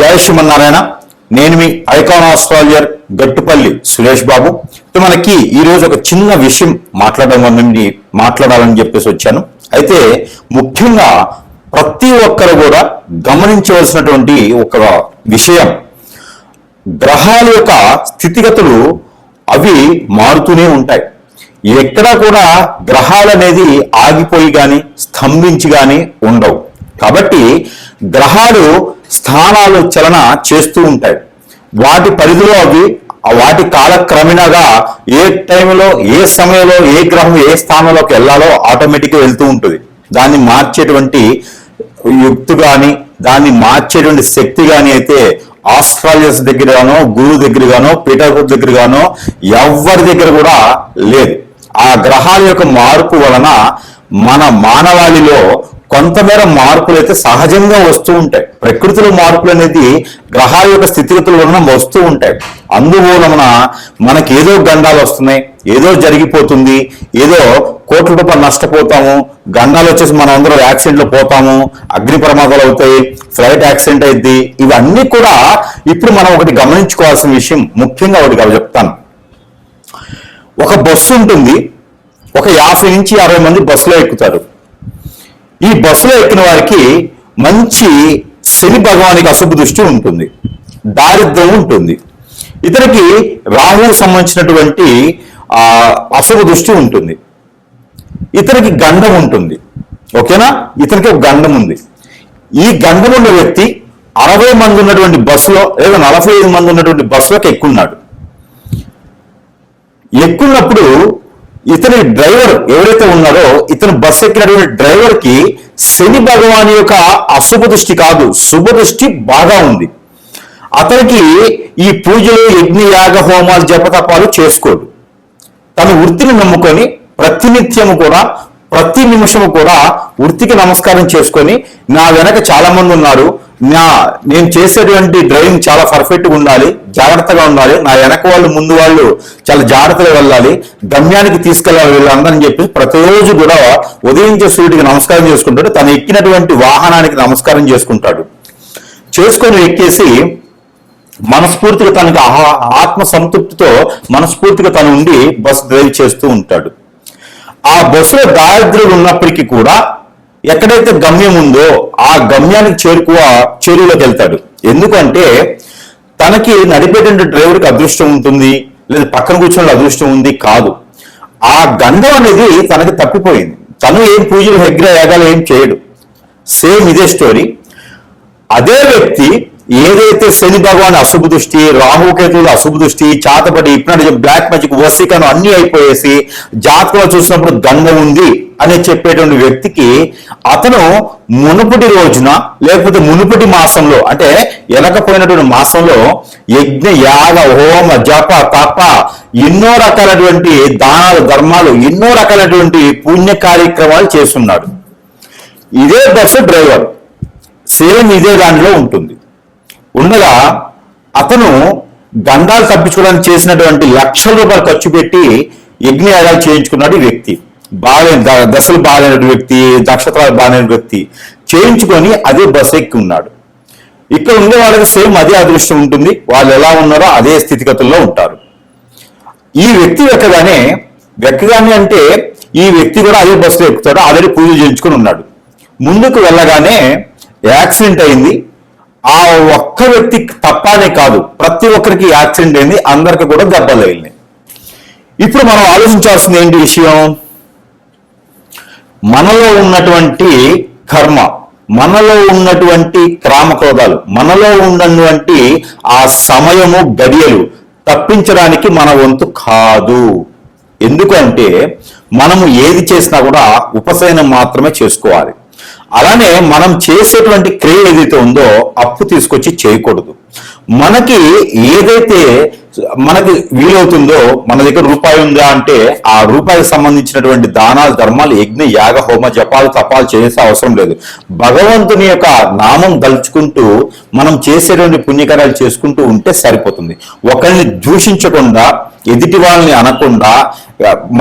జయ శ్రీమన్నారాయణ. నేను మీ icon astrologer Gattupalli Suresh Babu. మనకి ఈరోజు ఒక చిన్న విషయం మాట్లాడాలని చెప్పేసి వచ్చాను. అయితే ముఖ్యంగా ప్రతి ఒక్కరు కూడా గమనించవలసినటువంటి ఒక విషయం, గ్రహాల యొక్క స్థితిగతులు అవి మారుతూనే ఉంటాయి. ఎక్కడా కూడా గ్రహాలు అనేది ఆగిపోయి కానీ స్తంభించి కానీ ఉండవు. కాబట్టి గ్రహాలు స్థానాలు చలన చేస్తూ ఉంటాయి. వాటి పరిధిలో అవి వాటి కాలక్రమేణాగా ఏ టైంలో ఏ సమయంలో ఏ గ్రహం ఏ స్థానంలోకి వెళ్ళాలో ఆటోమేటిక్గా వెళ్తూ ఉంటుంది. దాన్ని మార్చేటువంటి యుక్తి కానీ దాన్ని మార్చేటువంటి శక్తి కానీ అయితే ఆస్ట్రాలజర్స్ దగ్గర గానో గురువు దగ్గర గానో పీఠాధిపతి దగ్గర గానో ఎవరి దగ్గర కూడా లేదు. ఆ గ్రహాల యొక్క మార్పు వలన మన మానవాళిలో కొంతమేర మార్పులు అయితే సహజంగా వస్తూ ఉంటాయి. ప్రకృతిలో మార్పులు అనేది గ్రహాల యొక్క స్థితిగతుల వలన వస్తూ ఉంటాయి. అందువలన మనకి ఏదో గండాలు వస్తున్నాయి, ఏదో జరిగిపోతుంది, ఏదో కోట్ల రూపాయలు నష్టపోతాము, గండాలు వచ్చేసి మనం అందరూ యాక్సిడెంట్లు పోతాము, అగ్ని ప్రమాదాలు అవుతాయి, ఫ్లైట్ యాక్సిడెంట్ అయింది. ఇవన్నీ కూడా ఇప్పుడు మనం ఒకటి గమనించుకోవాల్సిన విషయం. ముఖ్యంగా ఒకటి చెప్తాను. ఒక బస్సు ఉంటుంది, ఒక 50 నుంచి 60 మంది బస్సులో ఎక్కుతారు. ఈ బస్సులో ఎక్కిన వారికి మంచి శని భగవానికి అశుభ దృష్టి ఉంటుంది, దారిద్ర్యం ఉంటుంది. ఇతనికి రాహువుకు సంబంధించినటువంటి అశుభ దృష్టి ఉంటుంది. ఇతనికి గండం ఉంటుంది. ఓకేనా? ఇతనికి ఒక గండం ఉంది. ఈ గండం ఉన్న వ్యక్తి 60 మంది ఉన్నటువంటి బస్సులో లేదా 45 మంది ఉన్నటువంటి బస్సులోకి ఎక్కున్నాడు. ఎక్కున్నప్పుడు ఇతని డ్రైవర్ ఎవరైతే ఉన్నారో ఇతను బస్సు ఎక్కినటువంటి డ్రైవర్ కి శని భగవాన్ యొక్క అశుభ దృష్టి కాదు, శుభ దృష్టి బాగా ఉంది. అతనికి ఈ పూజలు యజ్ఞ యాగ హోమాలు జపతపాలు చేసుకోడు. తన వృత్తిని నమ్ముకొని ప్రతినిత్యము కూడా ప్రతి నిమిషము కూడా వృత్తికి నమస్కారం చేసుకొని, నా వెనక చాలా మంది ఉన్నారు, నేను చేసేటువంటి డ్రైవింగ్ చాలా పర్ఫెక్ట్గా ఉండాలి, జాగ్రత్తగా ఉండాలి, నా వెనక వాళ్ళు ముందు వాళ్ళు చాలా జాగ్రత్తగా వెళ్ళాలి, గమ్యానికి తీసుకెళ్ళాలి వీళ్ళందరని చెప్పి ప్రతిరోజు కూడా ఉదయించే సూర్యుడికి నమస్కారం చేసుకుంటాడు. తను ఎక్కినటువంటి వాహనానికి నమస్కారం చేసుకుంటాడు. చేసుకొని ఎక్కేసి మనస్ఫూర్తిగా తనకి ఆత్మ సంతృప్తితో మనస్ఫూర్తిగా తను ఉండి బస్సు డ్రైవ్ చేస్తూ ఉంటాడు. ఆ బస్సులో దారిద్ర్యం ఉన్నప్పటికీ కూడా ఎక్కడైతే గమ్యం ఉందో ఆ గమ్యానికి చేరువలోకి వెళ్తాడు. ఎందుకంటే తనకి నడిపేటువంటి డ్రైవర్కి అదృష్టం ఉంటుంది, లేదా పక్కన కూర్చొని అదృష్టం ఉంది కాదు. ఆ గండం అనేది తనకి తప్పిపోయింది. తను ఏం పూజలు హెగ్ర యాగాలు ఏం చేయడు. సేమ్ ఇదే స్టోరీ. అదే వ్యక్తి ఏదైతే శని భగవాన్ అశుభ దృష్టి, రాహుకేతువులు అశుభ దృష్టి, చాతపడి ఇప్పుడు బ్లాక్ మ్యాజిక్ వసీకరణ అన్ని అయిపోయేసి జాతకంలో చూసినప్పుడు గండం ఉంది అని చెప్పేటువంటి వ్యక్తికి అతను మునుపటి రోజున లేకపోతే మునుపటి మాసంలో అంటే వెనకపోయినటువంటి మాసంలో యజ్ఞ యాగ హోమ జప తప ఎన్నో రకాలటువంటి దానాలు ధర్మాలు ఎన్నో రకాలటువంటి పుణ్య కార్యక్రమాలు చేస్తున్నాడు. ఇదే బస్సు డ్రైవర్ సేమ్ ఇదే దానిలో ఉంటుంది. ఉండగా అతను గండాలు తప్పించుకోవడానికి చేసినటువంటి లక్షల రూపాయలు ఖర్చు పెట్టి యజ్ఞయాగాలు చేయించుకున్నాడు. ఈ వ్యక్తి దశలు బాగాలేని వ్యక్తి, నక్షత్రాలు బాగాలేని వ్యక్తి చేయించుకొని అదే బస్సు ఎక్కి ఉన్నాడు. ఇక్కడ ఉండే వాళ్ళకి సేమ్ అదే అదృష్టం ఉంటుంది. వాళ్ళు ఎలా ఉన్నారో అదే స్థితిగతుల్లో ఉంటారు. ఈ వ్యక్తి వెక్కగానే అంటే ఈ వ్యక్తి కూడా అదే బస్సులో ఎక్కుతాడు. ఆల్రెడీ పూజలు చేయించుకొని ఉన్నాడు. ముందుకు వెళ్ళగానే యాక్సిడెంట్ అయింది. ఆ ఒక్క వ్యక్తి తప్పనే కాదు, ప్రతి ఒక్కరికి యాక్సిడెంట్ అయింది, అందరికి కూడా దెబ్బలు తగిలినాయి. ఇప్పుడు మనం ఆలోచించాల్సింది ఏంటి విషయం? మనలో ఉన్నటువంటి కర్మ, మనలో ఉన్నటువంటి క్రామక్రోధాలు, మనలో ఉన్నటువంటి ఆ సమయము గడియలు తప్పించడానికి మన వంతు కాదు. ఎందుకంటే మనము ఏది చేసినా కూడా ఉపశమనం మాత్రమే చేసుకోవాలి. అలానే మనం చేసేటువంటి క్రియ ఏదైతే ఉందో అప్పు తీసుకొచ్చి చేయకూడదు. మనకి ఏదైతే మనకి వీలవుతుందో, మన దగ్గర రూపాయి ఉందా అంటే ఆ రూపాయికి సంబంధించినటువంటి దానాలు, ధర్మాలు, యజ్ఞ, యాగ, హోమ, జపాలు, తపాలు చేసే అవసరం లేదు. భగవంతుని యొక్క నామం దలుచుకుంటూ మనం చేసేటువంటి పుణ్యకార్యాలు చేసుకుంటూ ఉంటే సరిపోతుంది. ఒకరిని దూషించకుండా, ఎదుటి వాళ్ళని అనకుండా,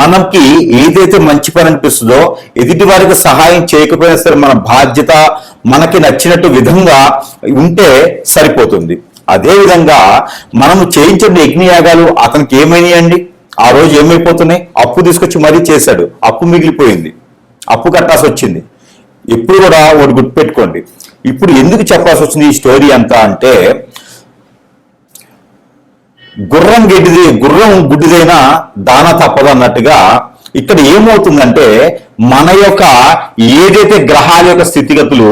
మనకి ఏదైతే మంచి పని అనిపిస్తుందో ఎదుటి వారికి సహాయం చేయకపోయినా సరే మన బాధ్యత మనకి నచ్చినట్టు విధంగా ఉంటే సరిపోతుంది. అదేవిధంగా మనము చేయించిన యజ్ఞయాగాలు అతనికి ఏమైనాయండి? ఆ రోజు ఏమైపోతున్నాయి? అప్పు తీసుకొచ్చి మరీ చేశాడు, అప్పు మిగిలిపోయింది, అప్పు కట్టాల్సి వచ్చింది. ఎప్పుడు కూడా ఒకటి గుర్తుపెట్టుకోండి. ఇప్పుడు ఎందుకు చెప్పాల్సి వచ్చింది ఈ స్టోరీ అంతా అంటే, గుర్రం గుడ్డిదైనా దాన తప్పదు అన్నట్టుగా ఇక్కడ ఏమవుతుందంటే, మన యొక్క ఏదైతే గ్రహాల యొక్క స్థితిగతులు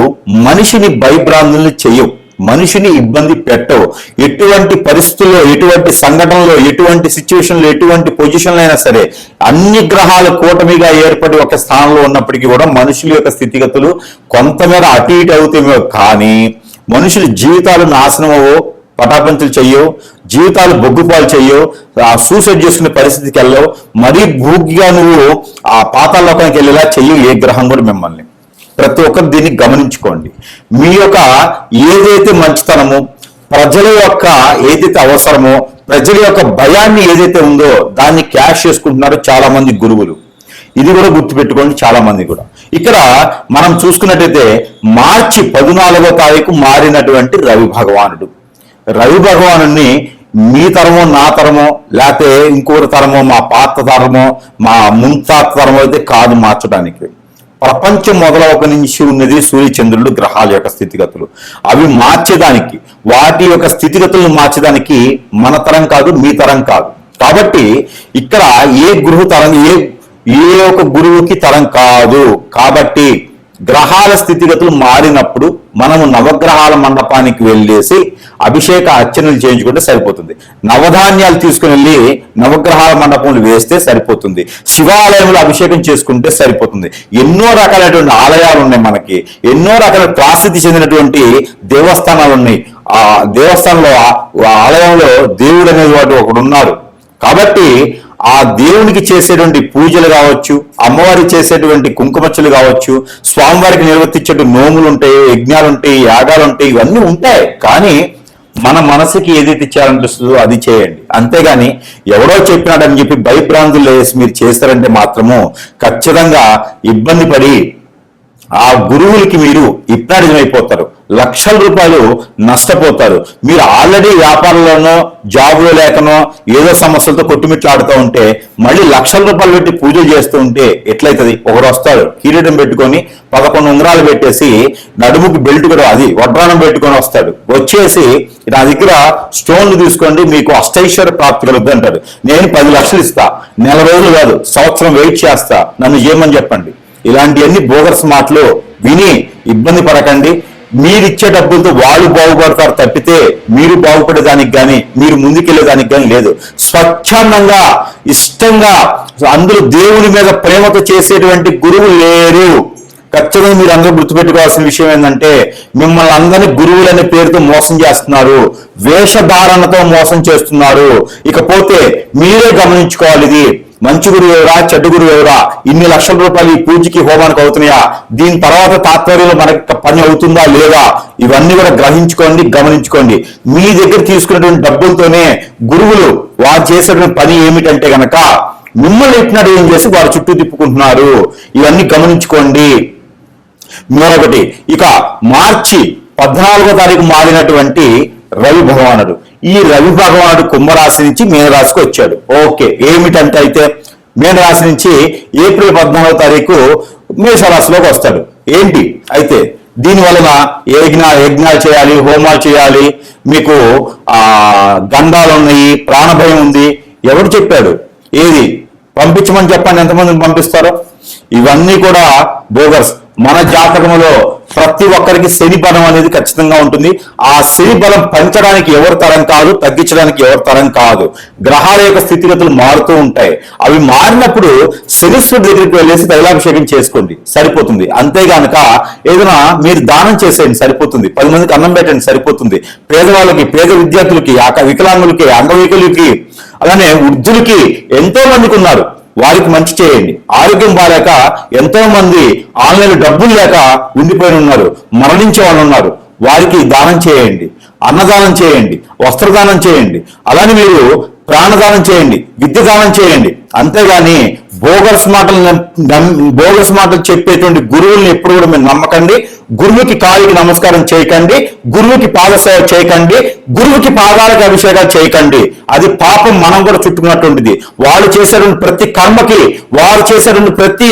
మనిషిని భయభ్రాంతుల్ని చేయవు, మనిషిని ఇబ్బంది పెట్టవు. ఎటువంటి పరిస్థితుల్లో, ఎటువంటి సంఘటనలో, ఎటువంటి సిచ్యువేషన్లో, ఎటువంటి పొజిషన్లో అయినా సరే అన్ని గ్రహాలు కూటమిగా ఏర్పడి ఒక స్థానంలో ఉన్నప్పటికీ కూడా మనుషుల యొక్క స్థితిగతులు కొంతమేర అటు ఇటు అవుతామో కానీ మనుషుల జీవితాలు నాశనం అవ్వవు, పటాపంచులు చెయ్యవు, జీవితాలు బొగ్గుపాలు చెయ్యవు, సూసైడ్ చేసుకునే పరిస్థితికి వెళ్ళవు, మరీ భూగిగా నువ్వు ఆ పాతాళలోకానికి వెళ్ళేలా చెయ్యవు ఏ గ్రహం కూడా మిమ్మల్ని. ప్రతి ఒక్కరు దీన్ని గమనించుకోండి. మీ యొక్క ఏదైతే మంచితనమో, ప్రజల యొక్క ఏదైతే అవసరమో, ప్రజల యొక్క భయాన్ని ఏదైతే ఉందో దాన్ని క్యాష్ చేసుకుంటున్నారు చాలా మంది గురువులు. ఇది కూడా గుర్తుపెట్టుకోండి చాలా మంది కూడా. ఇక్కడ మనం చూసుకున్నట్టయితే మార్చి 14వ తారీఖు మారినటువంటి రవి భగవానుడు. రవి భగవానుడిని మీ తరమో, నా తరమో, లేకపోతే ఇంకొకరి తరమో, మా పాత తరమో, మా ముంతాత తరమో అయితే కాదు మార్చడానికి. ప్రపంచం మొదలవక నుంచి ఉన్నది సూర్యచంద్రుడు, గ్రహాల యొక్క స్థితిగతులు. అవి మార్చేదానికి, వాటి యొక్క స్థితిగతులను మార్చేదానికి మన తరం కాదు, మీ తరం కాదు. కాబట్టి ఇక్కడ ఏ గురువు తరం, ఏ ఒక గురువుకి తరం కాదు. కాబట్టి గ్రహాల స్థితిగతులు మారినప్పుడు మనము నవగ్రహాల మండపానికి వెళ్ళేసి అభిషేక అర్చనలు చేయించుకుంటే సరిపోతుంది. నవధాన్యాలు తీసుకుని వెళ్ళి నవగ్రహాల మండపంలో వేస్తే సరిపోతుంది. శివాలయంలో అభిషేకం చేసుకుంటే సరిపోతుంది. ఎన్నో రకాలైనటువంటి ఆలయాలు ఉన్నాయి మనకి, ఎన్నో రకాల ప్రసిద్ధి చెందినటువంటి దేవస్థానాలు ఉన్నాయి. ఆ దేవస్థానంలో, ఆలయంలో దేవుడు అనేది వాడు ఒకడు ఉన్నారు. కాబట్టి ఆ దేవునికి చేసేటువంటి పూజలు కావచ్చు, అమ్మవారికి చేసేటువంటి కుంకుమచ్చలు కావచ్చు, స్వామివారికి నిర్వర్తించే నోములు ఉంటాయి, యజ్ఞాలు ఉంటాయి, యాగాలు ఉంటాయి, ఇవన్నీ ఉంటాయి. కానీ మన మనసుకి ఏదైతే ఇచ్చారనిపిస్తుందో అది చేయండి. అంతేగాని ఎవడో చెప్పినాడని చెప్పి భయభ్రాంతులు వేసి మీరు చేస్తారంటే మాత్రము ఖచ్చితంగా ఇబ్బంది పడి ఆ గురువులకి మీరు హిప్నాటిజం అయిపోతారు, లక్షల రూపాయలు నష్టపోతారు. మీరు ఆల్రెడీ వ్యాపారంలోనో, జాబులో లేకనో ఏదో సమస్యలతో కొట్టుమిట్లాడుతూ ఉంటే మళ్ళీ లక్షల రూపాయలు పెట్టి పూజలు చేస్తూ ఉంటే ఎట్లయితుంది? ఒకడు వస్తాడు కిరీటం పెట్టుకొని 11 ఉంగరాలు పెట్టేసి నడుముకి బెల్ట్ కూడా, అది వడ్రానం పెట్టుకొని వస్తాడు. వచ్చేసి నా దగ్గర స్టోన్లు తీసుకోండి మీకు అష్టైశ్వర్య ప్రాప్తి కలుగుతుంది అంటాడు. నేను 10 లక్షలు ఇస్తా, నెల రోజులు కాదు సంవత్సరం వెయిట్ చేస్తా, నన్ను చేయమని చెప్పండి. ఇలాంటివన్నీ బోగర్స్ మాటలు విని ఇబ్బంది పడకండి. మీరిచ్చే డబ్బులతో వాళ్ళు బాగుపడతారు తప్పితే మీరు బాగుపడేదానికి కానీ, మీరు ముందుకెళ్ళేదానికి కానీ లేదు. స్వచ్ఛందంగా, ఇష్టంగా, అందరూ దేవుని మీద ప్రేమతో చేసేటువంటి గురువు లేరు. ఖచ్చితంగా మీరు అందరూ గుర్తుపెట్టుకోవాల్సిన విషయం ఏంటంటే, మిమ్మల్ని అందరినీ గురువులనే పేరుతో మోసం చేస్తున్నారు, వేషధారణతో మోసం చేస్తున్నారు. ఇకపోతే మీరే గమనించుకోవాలి, ఇది మంచి గురువు ఎవరా, చెడ్డ గురువు ఎవరా, ఇన్ని లక్షల రూపాయలు ఈ పూజకి హోమానికి అవుతున్నాయా, దీని తర్వాత తాత్పర్యంలో మనకి పని అవుతుందా లేదా, ఇవన్నీ కూడా గ్రహించుకోండి, గమనించుకోండి. మీ దగ్గర తీసుకున్నటువంటి డబ్బులతోనే గురువులు వారు చేసేటువంటి పని ఏమిటంటే గనక మిమ్మల్ని ఎట్టినట్టు ఏం చేసి వారు చుట్టూ తిప్పుకుంటున్నారు. ఇవన్నీ గమనించుకోండి. మరొకటి, ఇక మార్చి 14వ తారీఖు మారినటువంటి రవి భగవానుడు. ఈ రవి భగవానుడు కుంభరాశి నుంచి మీనరాశికి వచ్చాడు. ఓకే, ఏమిటంటే అయితే మీనరాశి నుంచి ఏప్రిల్ 14వ తారీఖు మేషరాశిలోకి వస్తాడు. ఏంటి అయితే దీని వలన యజ్ఞాలు చేయాలి, హోమాలు చేయాలి, మీకు గండాలు ఉన్నాయి, ప్రాణభయం ఉంది. ఎవరు చెప్పాడు? ఏది పంపించమని చెప్పండి, ఎంతమందిని పంపిస్తారో? ఇవన్నీ కూడా బోగస్. మన జాతకంలో ప్రతి ఒక్కరికి శని బలం అనేది ఖచ్చితంగా ఉంటుంది. ఆ శని బలం పెంచడానికి ఎవరి తరం కాదు, తగ్గించడానికి ఎవరి తరం కాదు. గ్రహాల యొక్క స్థితిగతులు మారుతూ ఉంటాయి. అవి మారినప్పుడు శనీశ్వరుడి దగ్గరికి వెళ్ళేసి తైలాభిషేకం చేసుకోండి, సరిపోతుంది. అంతేగానక ఏదైనా మీరు దానం చేసేయండి, సరిపోతుంది. 10 మందికి అన్నం పెట్టండి, సరిపోతుంది. పేదవాళ్ళకి, పేద విద్యార్థులకి, వికలాంగులకి, అంగవైకల్యులకి, అలానే వృద్ధులకి ఎంతో మందికి ఉన్నారు, వారికి మంచి చేయండి. ఆరోగ్యం బాగాలేక ఎంతో మంది ఆన్లైన్ డబ్బులు లేక ఉండిపోయి ఉన్నారు, మరణించే వాళ్ళు ఉన్నారు, వారికి దానం చేయండి. అన్నదానం చేయండి, వస్త్రదానం చేయండి, అలానే మీరు ప్రాణదానం చేయండి, విద్య దానం చేయండి. అంతేగాని బోగస్ మాటలు చెప్పేటువంటి గురువుల్ని ఎప్పుడు కూడా మీరు నమ్మకండి. గురువుకి కాలికి నమస్కారం చేయకండి, గురువుకి పాదసేవ చేయకండి, గురువుకి పాదాలకు అభిషేకాలు చేయకండి. అది పాపం మనం కూడా చుట్టుకున్నటువంటిది. వాళ్ళు చేసేటువంటి ప్రతి కర్మకి, వారు చేసేటువంటి ప్రతి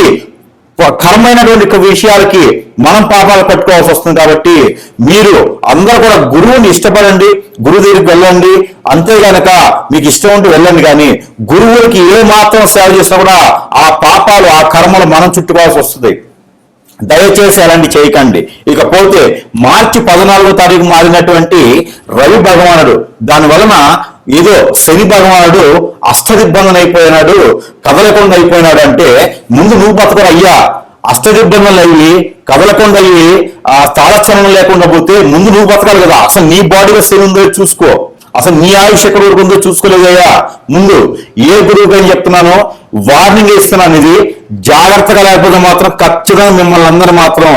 కర్మైనటువంటి విషయాలకి మనం పాపాలు కట్టుకోవాల్సి వస్తుంది. కాబట్టి మీరు అందరూ కూడా గురువుని ఇష్టపడండి, గురువు దగ్గరికి వెళ్ళండి. అంతేగానక మీకు ఇష్టం ఉంటే వెళ్ళండి, కానీ గురువులకి ఏ మాత్రం సేవ చేసినా కూడా ఆ పాపాలు, ఆ కర్మలు మనం చుట్టుకోవాల్సి వస్తుంది. దయచేసి అలాంటి చేయకండి. ఇకపోతే మార్చి 14వ తారీఖు మారినటువంటి రవి భగవానుడు, దాని వలన ఏదో శని భగవానుడు అష్టదిగ్బంధన అయిపోయినాడు, కదలకుండా అయిపోయినాడు అంటే ముందు నువ్వు బతకరు అయ్యా. అష్టదిగ్బంధనలు అయ్యి, కదలకుండా అయ్యి, ఆ తాళచలనం లేకుండా పోతే ముందు నువ్వు బతకాలి కదా. అసలు నీ బాడీలో శని ఉందో చూసుకో, అసలు నీ ఆయుష్ ఎక్కడ వరకు ఉందో చూసుకోలేదయ్యా. ముందు ఏ గురువుకి అని చెప్తున్నానో వార్నింగ్ ఇస్తున్నాను. ఇది జాగ్రత్తగా లేకపోతే మాత్రం ఖచ్చితంగా మిమ్మల్ని అందరూ మాత్రం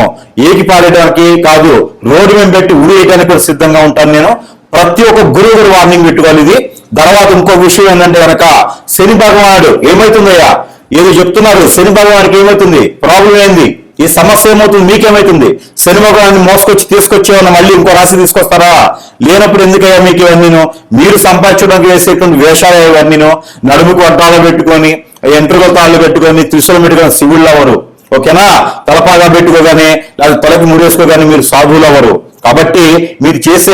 ఏకి పాడేయడానికి కాదు, రోడ్డు మీద పెట్టి ఉడియడానికి కూడా సిద్ధంగా ఉంటాను నేను. ప్రతి ఒక్క గురువు గారు వార్నింగ్ పెట్టుకోవాలి. ఇది తర్వాత ఇంకో విషయం ఏంటంటే కనుక శని భగవానుడు ఏమవుతుందయ్యా, ఏదో చెప్తున్నారు, శని భగవానికి ఏమవుతుంది, ప్రాబ్లం ఏంది, ఈ సమస్య ఏమవుతుంది, మీకేమవుతుంది? శని భగవాన్ని మోసుకొచ్చి తీసుకొచ్చేవన్నా మళ్ళీ ఇంకో రాశి తీసుకొస్తారా? లేనప్పుడు ఎందుకయ్యా మీకు ఇవన్నీను? మీరు సంపాదించడానికి వేసేటువంటి వేషాలు ఇవన్నీను, నడుముకు అడ్డాలు పెట్టుకొని, ఎంట్రుకల తాళ్ళు పెట్టుకొని, త్రిశూలం పెట్టుకొని శివుళ్ళు అవ్వరు. ఓకేనా? తలపాగా పెట్టుకోగానే లేదా తలకి ముడేసుకోగానే మీరు సాధువులు అవ్వరు. కాబట్టి మీరు చేసే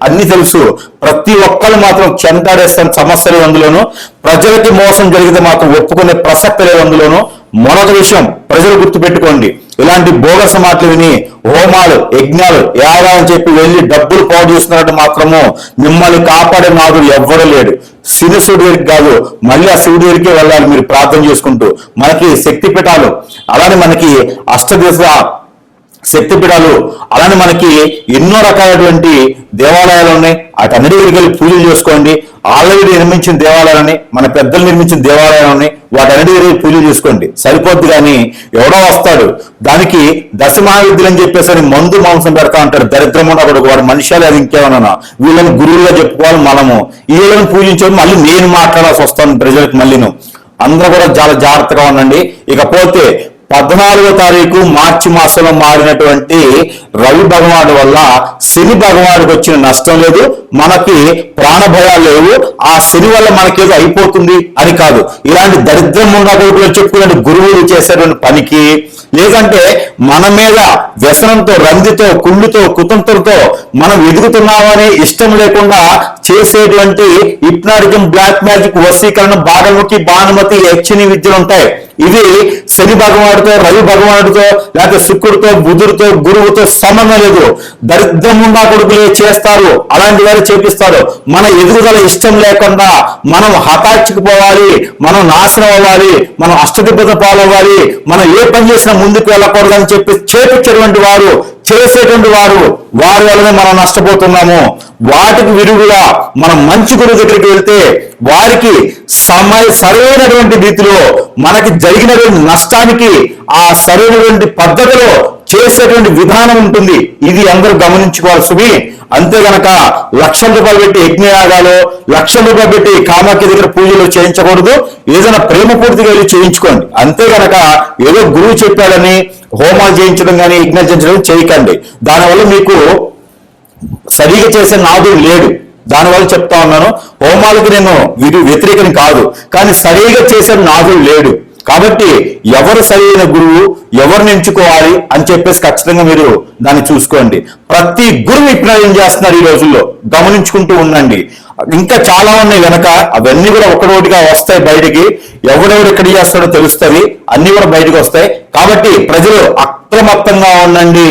అన్ని తెలుసు. ప్రతి ఒక్కరు మాత్రం చెంటాడేస్తాను సమస్యలు అందులోను. ప్రజలకి మోసం జరిగితే మాత్రం ఒప్పుకునే ప్రసక్తి లేదు అందులోను. మరొక విషయం ప్రజలు గుర్తుపెట్టుకోండి, ఇలాంటి బోగస మాటలు విని హోమాలు, యజ్ఞాలు, యాగాలని చెప్పి వెళ్ళి డబ్బులు పాడు చేస్తున్నట్టు మాత్రము మిమ్మల్ని కాపాడే నాదుడు ఎవ్వడూ లేడు. శివుడి దగ్గరికి కాదు, మళ్ళీ ఆ శివుడి దగ్గరికే వెళ్ళాలి మీరు ప్రార్థన చేసుకుంటూ. మనకి శక్తి పీఠాలు, అలానే మనకి అష్టదిశ శక్తిపీఠాలు, అలానే మనకి ఎన్నో రకాలైనటువంటి దేవాలయాలు ఉన్నాయి. వాటన్నిటి దగ్గరికి వెళ్ళి పూజలు చేసుకోండి. ఆల్రెడీ నిర్మించిన దేవాలయాలని, మన పెద్దలు నిర్మించిన దేవాలయాలని, వాటన్నిటి దగ్గర పూజలు చేసుకోండి, సరిపోద్ది. కానీ ఎవడో వస్తాడు, దానికి దశమహావిద్యులు అని చెప్పేసి మందు మాంసం పెడతా అంటాడు, దరిద్రం ఉన్నప్పుడు వాడు మనుషులు అది ఇంకేమన్నా. వీళ్ళని గురువులుగా చెప్పుకోవాలి మనము. వీళ్ళని పూజించడం మళ్ళీ నేను మాట్లాడాల్సి వస్తాను ప్రజలకు. మళ్ళీను అందరూ కూడా చాలా జాగ్రత్తగా ఉండండి. ఇకపోతే 14వ తారీఖు మార్చి మాసంలో మారినటువంటి రవి భగవానుడు వల్ల శని భగవానుడికి వచ్చిన నష్టం లేదు, మనకి ప్రాణ భయాలు లేవు. ఆ శని వల్ల మనకేదో అయిపోతుంది అని కాదు. ఇలాంటి దరిద్రం ఉండకూడదు చెప్పుకునే గురువులు చేసేటువంటి పనికి, లేదంటే మన మీద వ్యసనంతో, రందితో, కుళ్ళుతో, కుతంత్రంతో మనం ఎదుగుతున్నామని ఇష్టం లేకుండా చేసేటువంటి హిప్నాటిజం, బ్లాక్ మ్యాజిక్, వశీకరణ, బాణముఖి, భానుమతి, యక్షిణి విద్యలు ఉంటాయి. ఇవి శని భగవానుడితో, రవి భగవానుడితో, లేకపోతే శుక్రుడితో, బుధుడితో, గురువుతో సంబంధం లేదు. దరిద్రం ఉండా కొడుకులే చేస్తారు, అలాంటి వారు చేపిస్తారు. మన ఎదుగుదల ఇష్టం లేకుండా మనం హఠాత్తుకుపోవాలి, మనం నాశనం అవ్వాలి, మనం అష్టదిబ్బత పాలవ్వాలి, మనం ఏ పని చేసినా ముందుకు వెళ్ళకూడదని చెప్పి చేపించేటువంటి వారు, చేసేటువంటి వారు, వారి వల్లనే మనం నష్టపోతున్నాము. వాటికి విరుగుగా మనం మంచి గురువు దగ్గరికి వెళ్తే వారికి సరైనటువంటి రీతిలో మనకి జరిగినటువంటి నష్టానికి ఆ సరైనటువంటి పద్ధతిలో చేసేటువంటి విధానం ఉంటుంది. ఇది అందరూ గమనించుకోవాలి సుమి. అంతే గనక ₹1,00,000 పెట్టి యజ్ఞయాగాలు, ₹1,00,000 పెట్టి కామాఖ్య దగ్గర పూజలు చేయించకూడదు. ఏదైనా ప్రేమ పూర్తిగా వెళ్ళి చేయించుకోండి. అంతే గనక ఏదో గురువు చెప్పాడని హోమాలు చేయించడం కానీ, యజ్ఞాలు చేయించడం చేయకండి. దానివల్ల మీకు సరిగా చేసే నాదుడు లేడు. దానివల్ల చెప్తా ఉన్నాను, హోమాలకి నేను వ్యతిరేకం కాదు, కానీ సరిగా చేసే నాదుడు లేడు. కాబట్టి ఎవరు సరైన గురువు, ఎవరిని ఎంచుకోవాలి అని చెప్పేసి ఖచ్చితంగా మీరు దాన్ని చూసుకోండి. ప్రతి గురువు విప్లవం చేస్తున్నారు ఈ రోజుల్లో, గమనించుకుంటూ ఉండండి. ఇంకా చాలా ఉన్నాయి వెనక, అవన్నీ కూడా ఒకటోటిగా వస్తాయి బయటికి. ఎవడెవడు ఎక్కడ చేస్తాడో తెలుస్తుంది, అన్ని కూడా బయటకు వస్తాయి. కాబట్టి ప్రజలు అప్రమత్తంగా ఉండండి,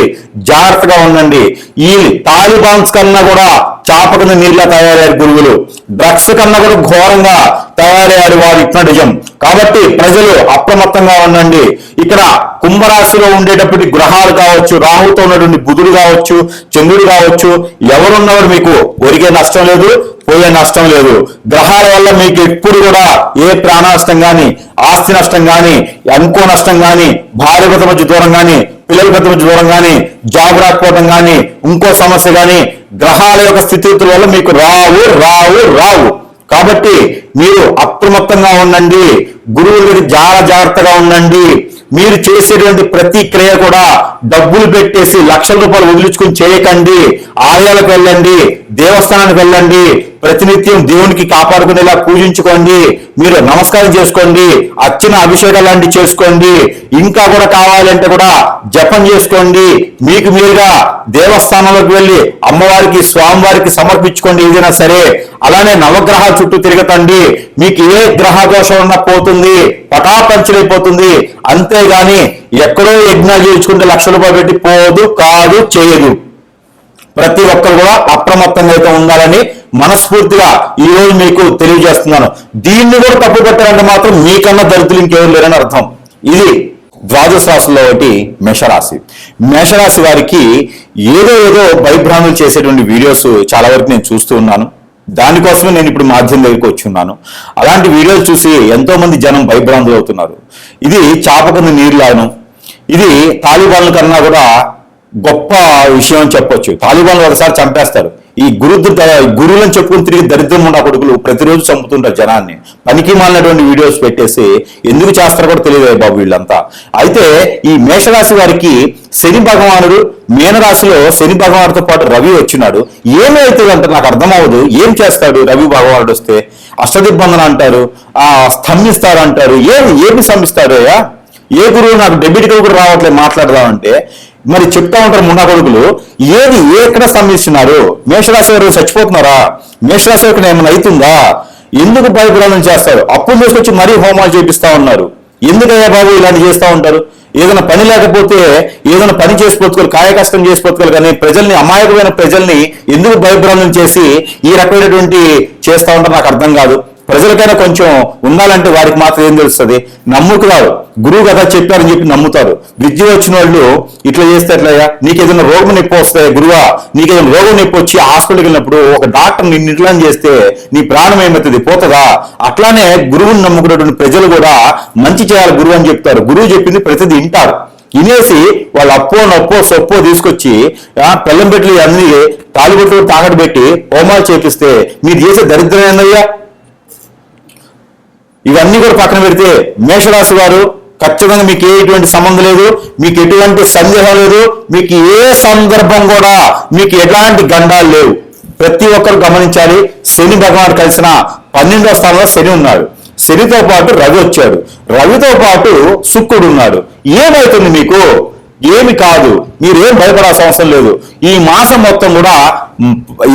జాగ్రత్తగా ఉండండి. ఈ తాలిబాన్స్ కన్నా కూడా చాపకన నీళ్ళ తయారయ్యారు గురువులు, డ్రగ్స్ కన్నా కూడా ఘోరంగా తయారయ్యారు వారు హిప్నటిజం. కాబట్టి ప్రజలు అప్రమత్తంగా ఉండండి. ఇక్కడ కుంభరాశిలో ఉండేటప్పటి గ్రహాలు కావచ్చు, రాహుతో ఉన్నటువంటి బుధుడు కావచ్చు, చంద్రుడు కావచ్చు, ఎవరున్నవారు మీకు ఒరిగే నష్టం లేదు, పోయే నష్టం లేదు. గ్రహాల వల్ల మీకు ఎప్పుడు కూడా ఏ ప్రాణ నష్టం కానీ, ఆస్తి నష్టం కానీ, అనుకో నష్టం కానీ, భార్య భర్త మధ్య దూరం కానీ, పిల్లల భర్త మధ్య దూరం కానీ, జాబ్ రాకపోవడం కానీ, ఇంకో సమస్య కానీ గ్రహాల యొక్క స్థితిగతుల వల్ల మీకు రావు. కాబట్టి మీరు అప్రమత్తంగా ఉండండి, గురువుల దగ్గర జాగ్రత్తగా ఉండండి. మీరు చేసేటువంటి ప్రతి క్రియ కూడా డబ్బులు పెట్టేసి లక్షల రూపాయలు వదిలించుకుని చేయకండి. ఆలయాలకు వెళ్ళండి, దేవస్థానానికి వెళ్ళండి, ప్రతినిత్యం దేవునికి కాపాడుకునేలా పూజించుకోండి, మీరు నమస్కారం చేసుకోండి, అర్చన అభిషేకాలు లాంటివి చేసుకోండి. ఇంకా కూడా కావాలంటే కూడా జపం చేసుకోండి. మీకు మీరుగా దేవస్థానంలోకి వెళ్ళి అమ్మవారికి, స్వామివారికి సమర్పించుకోండి ఏదైనా సరే. అలానే నవగ్రహాల చుట్టూ తిరగతండి. మీకు ఏ గ్రహ దోషం ఉన్నా పోతుంది, పటాపంచలైపోతుంది. అంతేగాని ఎక్కడో యజ్ఞాలు చేయించుకుంటే లక్షల రూపాయలు పెట్టి పోదు, కాదు, చేయదు. ప్రతి ఒక్కరు కూడా అప్రమత్తంగా అయితే ఉండాలని మనస్ఫూర్తిగా ఈ రోజు మీకు తెలియజేస్తున్నాను. దీన్ని కూడా తప్పు పెట్టాలంటే మాత్రం మీకన్నా దరిద్రులు ఇంకేం లేరని అర్థం. ఇది ద్వాదశ రాశుల్లో ఒకటి మేషరాశి. మేషరాశి వారికి ఏదో భయభ్రాంతులు చేసేటువంటి వీడియోస్ చాలా వరకు నేను చూస్తూ ఉన్నాను. దానికోసమే నేను ఇప్పుడు మాధ్యమం దగ్గరికి వచ్చి ఉన్నాను. అలాంటి వీడియోలు చూసి ఎంతో మంది జనం భయభ్రాంతులు అవుతున్నారు. ఇది చాపకున్న నీరులాను. ఇది తాలిబాన్ల కన్నా కూడా గొప్ప విషయం అని చెప్పొచ్చు. తాలిబాన్లు ఒకసారి చంపేస్తారు. ఈ గురువులను చెప్పుకుని తిరిగి దరిద్రం ఉన్న కొడుకులు ప్రతిరోజు చంపుతుంటారు జనాన్ని. పనికి మాలినటువంటి వీడియోస్ పెట్టేసి ఎందుకు చేస్తారో కూడా తెలియదు బాబు వీళ్ళంతా. అయితే ఈ మేషరాశి వారికి శని భగవానుడు, మీనరాశిలో శని భగవానుడితో పాటు రవి వచ్చినాడు. ఏమవుతుందంటే నాకు అర్థం అవ్వదు. ఏం చేస్తాడు రవి భగవానుడు వస్తే? అష్టదిబ్బందన అంటారు, స్తంభిస్తారు అంటారు. ఏమి స్తంభిస్తాడు? ఏ గురువు నాకు డెబిట్ కూడా రావట్లేదు మాట్లాడదామంటే మరి చెప్తా ఉంటారు మున్నా కొడుకులు. ఎక్కడ స్తంభిస్తున్నారు? మేషరాశి వారు చచ్చిపోతున్నారా? మేషరాశి వారికి ఏమైనా అవుతుందా? ఎందుకు భయప్రాంతం చేస్తారు? అప్పులు తీసుకొచ్చి మరీ హోమాలు చేపిస్తా ఉన్నారు. ఎందుకయ్యా బాబు ఇలాంటి చేస్తూ ఉంటారు? ఏదైనా పని లేకపోతే ఏదైనా పని చేసుకోవాలి, కాయ కష్టం చేసుకోవాలి, కానీ ప్రజల్ని, అమాయకమైన ప్రజల్ని ఎందుకు భయభ్రాంతం చేసి ఈ రకమైనటువంటి చేస్తూ ఉంటారు నాకు అర్థం కాదు. ప్రజలకైనా కొంచెం ఉండాలంటే వారికి మాత్రం ఏం తెలుస్తుంది? నమ్ముకున్నారు. గురువు కదా చెప్పారని చెప్పి నమ్ముతారు. విద్య వచ్చిన వాళ్ళు ఇట్లా చేస్తే ఎట్లయ్యా? నీకు ఏదైనా రోగం నొప్పి వస్తాయి గురువా, నీకు ఏదైనా రోగం నొప్పి వచ్చి హాస్పిటల్కి వెళ్ళినప్పుడు ఒక డాక్టర్ నిన్ను ఇట్లా చేస్తే నీ ప్రాణం ఏమవుతుంది? పోతుందా? అట్లానే గురువుని నమ్ముకున్నటువంటి ప్రజలు కూడా మంచి చేయాలి గురువు అని చెప్తారు. గురువు చెప్పింది ప్రతిదీ వింటారు. వినేసి వాళ్ళు అప్పో నొప్పో సొప్పో తీసుకొచ్చి పెళ్ళం పెట్టి అన్ని తాలిబొట్లు తాకట్టు పెట్టి హోమాలు చేపిస్తే మీరు చేసే దరిద్రం ఏందయ్యా? ఇవన్నీ కూడా పక్కన పెడితే మేషరాశి వారు ఖచ్చితంగా మీకు ఎటువంటి సంబంధం లేదు, మీకు ఎటువంటి సందేహం లేదు, మీకు ఏ సందర్భం కూడా మీకు ఎలాంటి గండాలు లేవు. ప్రతి ఒక్కరు గమనించాలి. శని భగవానుడు కలిసిన 12వ స్థానంలో శని ఉన్నాడు. శనితో పాటు రవి వచ్చాడు. రవితో పాటు శుక్రుడు ఉన్నాడు. ఏమవుతుంది మీకు? ఏమి కాదు. మీరేం భయపడాల్సిన అవసరం లేదు. ఈ మాసం మొత్తం కూడా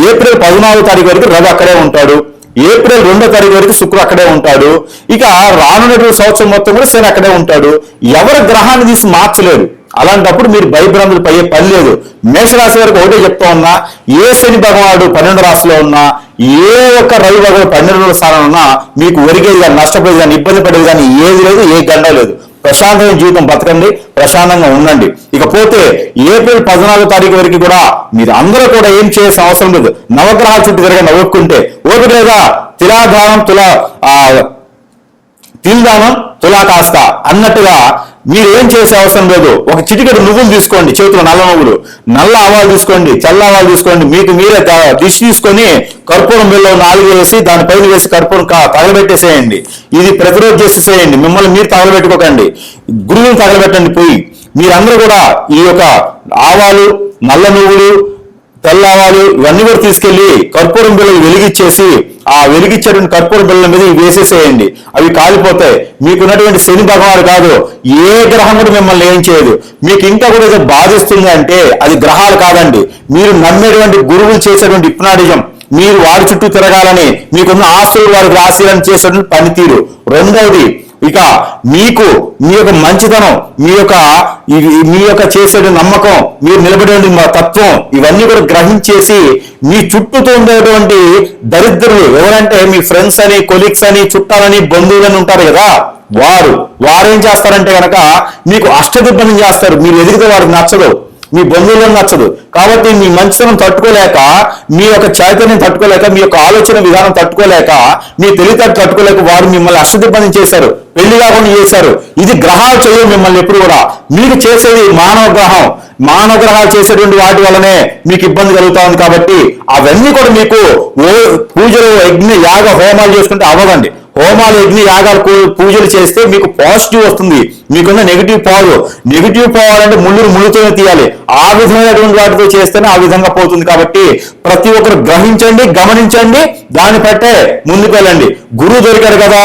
ఏప్రిల్ 14వ తారీఖు వరకు రవి అక్కడే ఉంటాడు. ఏప్రిల్ 2వ తారీఖు వరకు శుక్రుడు అక్కడే ఉంటాడు. ఇక రానున్నటువంటి సంవత్సరం మొత్తం కూడా శని అక్కడే ఉంటాడు. ఎవరి గ్రహాన్ని తీసి మార్చలేరు. అలాంటప్పుడు మీరు భయభ్రాంతులు పయ్యే పని లేదు. మేషరాశి వారికి ఒకటే చెప్తా ఉన్నా, ఏ శని భగవానుడు 12 రాశిలో ఉన్నా, ఏ ఒక్క రవి భగవానుడు 12వ స్థానంలో ఉన్నా మీకు ఒరిగేది కానీ, నష్టపోయేది కానీ, ఇబ్బంది పడేది కానీ ఏది లేదు, ఏ గండ లేదు. ప్రశాంతమైన జీవితం బతకండి, ప్రశాంతంగా ఉండండి. ఇకపోతే ఏప్రిల్ 14వ తారీఖు వరకు కూడా మీరు అందరూ కూడా ఏం చేయాల్సిన అవసరం లేదు. నవగ్రహాల చుట్టూ తిరగండి. ఓపుకుంటే ఓపిక లేదా? తిలాదానం తిల్దానం తులా కాస్త అన్నట్టుగా మీరు ఏం చేసే అవసరం లేదు. ఒక చిటికెడు నువ్వులు తీసుకోండి, చేతిలో నల్ల నువ్వులు, నల్ల ఆవాలు తీసుకోండి, చల్ల ఆవాలు తీసుకోండి. మీకు మీరే డిష్ తీసుకొని కర్పూరం బిల్లో 4 వేసి దానిపైన వేసి కర్పూరం తగలబెట్టేసేయండి. ఇది ప్రతిరోజు చేసేసేయండి. మిమ్మల్ని మీరు తగలబెట్టుకోకండి, గురువుని తగలబెట్టండి పోయి. మీరందరూ కూడా ఈ యొక్క ఆవాలు, నల్ల నువ్వులు, తెల్లవాలు ఇవన్నీ కూడా తీసుకెళ్లి కర్పూరం బిళ్ళలు వెలిగించేసి ఆ వెలిగించేటువంటి కర్పూరం బిళ్ళల మీద ఇవి వేసేసేయండి. అవి కాలిపోతాయి. మీకున్నటువంటి శని భగవానుడు కాదు, ఏ గ్రహం కూడా మిమ్మల్ని ఏం చేయదు. మీకు ఇంకా కూడా ఏదో బాధిస్తుంది అంటే అది గ్రహాలు కాదండి, మీరు నమ్మేటువంటి గురువులు చేసేటువంటి హిప్నాటిజం. మీరు వారి చుట్టూ తిరగాలని, మీకున్న ఆస్తులు వారికి రాశీలను చేసేటువంటి పనితీరు. రెండవది, ఇక మీకు మీ యొక్క మంచితనం, మీ యొక్క చేసే నమ్మకం, మీరు నిలబడే తత్వం, ఇవన్నీ కూడా గ్రహించేసి మీ చుట్టూతో ఉండేటువంటి దరిద్రులు ఎవరంటే మీ ఫ్రెండ్స్ అని, కొలీగ్స్ అని, చుట్టాలని, బంధువులని ఉంటారు కదా, వారేం చేస్తారంటే కనుక మీకు అష్టదిబ్బనం చేస్తారు. మీరు ఎదిగితే వారికి నచ్చదు, మీ బంధువులను నచ్చదు. కాబట్టి మీ మంచితనం తట్టుకోలేక, మీ యొక్క చైతన్యం తట్టుకోలేక, మీ యొక్క ఆలోచన విధానం తట్టుకోలేక, మీ తెలివితేటలు తట్టుకోలేక వారు మిమ్మల్ని అష్టదిబ్బనం చేశారు, పెళ్లి కాకుండా చేశారు. ఇది గ్రహాలు చేయవు మిమ్మల్ని ఎప్పుడు కూడా. మీకు చేసేది మానవ గ్రహాలు చేసేటువంటి వాటి వల్లనే మీకు ఇబ్బంది కలుగుతా ఉంది. కాబట్టి అవన్నీ కూడా మీకు పూజలు, యజ్ఞ, యాగ, హోమాలు చేసుకుంటే అవ్వదండి. హోమాలు, యజ్ఞ, యాగాలు, పూజలు చేస్తే మీకు పాజిటివ్ వస్తుంది. మీకున్న నెగిటివ్ పోవాలంటే ముళ్ళుతోనే తీయాలి. ఆ విధమైనటువంటి వాటితో చేస్తేనే ఆ విధంగా పోతుంది. కాబట్టి ప్రతి ఒక్కరు గ్రహించండి, గమనించండి, దాన్ని బట్టే ముందుకు వెళ్ళండి. గురువు దొరికారు కదా,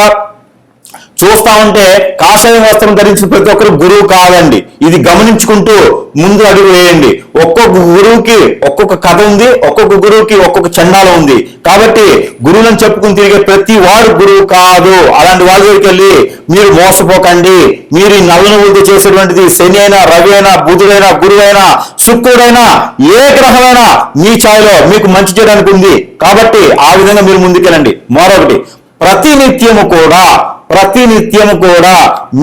చూస్తా ఉంటే కాషాయ వస్త్రం ధరించిన ప్రతి ఒక్కరు గురువు కాదండి. ఇది గమనించుకుంటూ ముందు అడుగు వేయండి. ఒక్కొక్క గురువుకి ఒక్కొక్క కథ ఉంది, ఒక్కొక్క గురువుకి ఒక్కొక్క చండాలం ఉంది. కాబట్టి గురువులను చెప్పుకుని తిరిగే ప్రతి వాడు గురువు కాదు. అలాంటి వాళ్ళ దగ్గరికి వెళ్ళి మీరు మోసపోకండి. మీరు ఈ నల్ల నువ్వులతో చేసేటువంటిది శని అయినా, రవి అయినా, బుధుడైనా, గురువైనా, శుక్రుడైనా, ఏ గ్రహమైనా మీ ఛాయలో మీకు మంచి చేయడానికి ఉంది. కాబట్టి ఆ విధంగా మీరు ముందుకెళ్ళండి. మరొకటి, ప్రతినిత్యము కూడా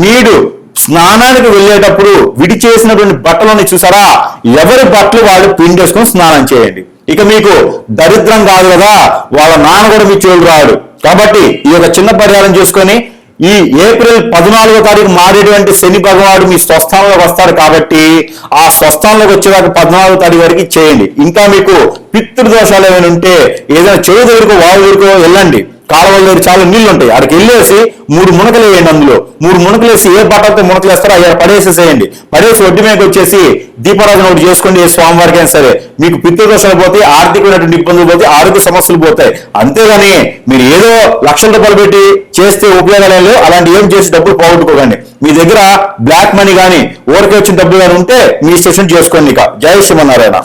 మీరు స్నానానికి వెళ్ళేటప్పుడు విడి చేసినటువంటి బట్టలని చూసారా, ఎవరి బట్టలు వాళ్ళు పిండేసుకొని స్నానం చేయండి. ఇక మీకు దరిద్రం కాదు కదా, వాళ్ళ నాన్న కూడా మీ చోటు రాడు. కాబట్టి ఈ యొక్క చిన్న పరిహారం చేసుకొని ఈ ఏప్రిల్ 14వ తారీఖు మారేటువంటి శని భగవానుడు మీ స్వస్థానంలోకి వస్తాడు. కాబట్టి ఆ స్వస్థానంలోకి వచ్చేదాకా 14వ తారీఖు వరకు చేయండి. ఇంకా మీకు పితృదోషాలు ఏమైనా ఉంటే ఏదైనా చెడు దగ్గరకు, వాయు దగ్గరకు వెళ్ళండి. కాలువల దగ్గర చాలా నీళ్లు ఉంటాయి, అక్కడికి వెళ్ళేసి 3 మునకలు వేయండి. అందులో 3 మునకలు వేసి ఏ బట్టలతో మునకలు వేస్తారో అయ్యా పడేసేసేయండి. పడేసి ఒడ్డు మీదకి వచ్చేసి దీపారాధన ఒకటి చేసుకోండి. ఏ స్వామివారికి అయినా సరే. మీకు పితృదోషాలు పోతాయి, ఆర్థికమైనటువంటి ఇబ్బందులు పోతాయి, ఆరోగ్య సమస్యలు పోతాయి. అంతేగాని మీరు ఏదో లక్షల రూపాయలు పెట్టి చేస్తే ఉపయోగాలు లేవు. అలాంటి ఏం చేసి డబ్బులు పోగొట్టుకోకండి. మీ దగ్గర బ్లాక్ మనీ కానీ, ఊరికే వచ్చిన డబ్బులు కానీ ఉంటే మీ స్టేషన్ చేసుకోండి. ఇక జై శ్రీమన్నారాయణ.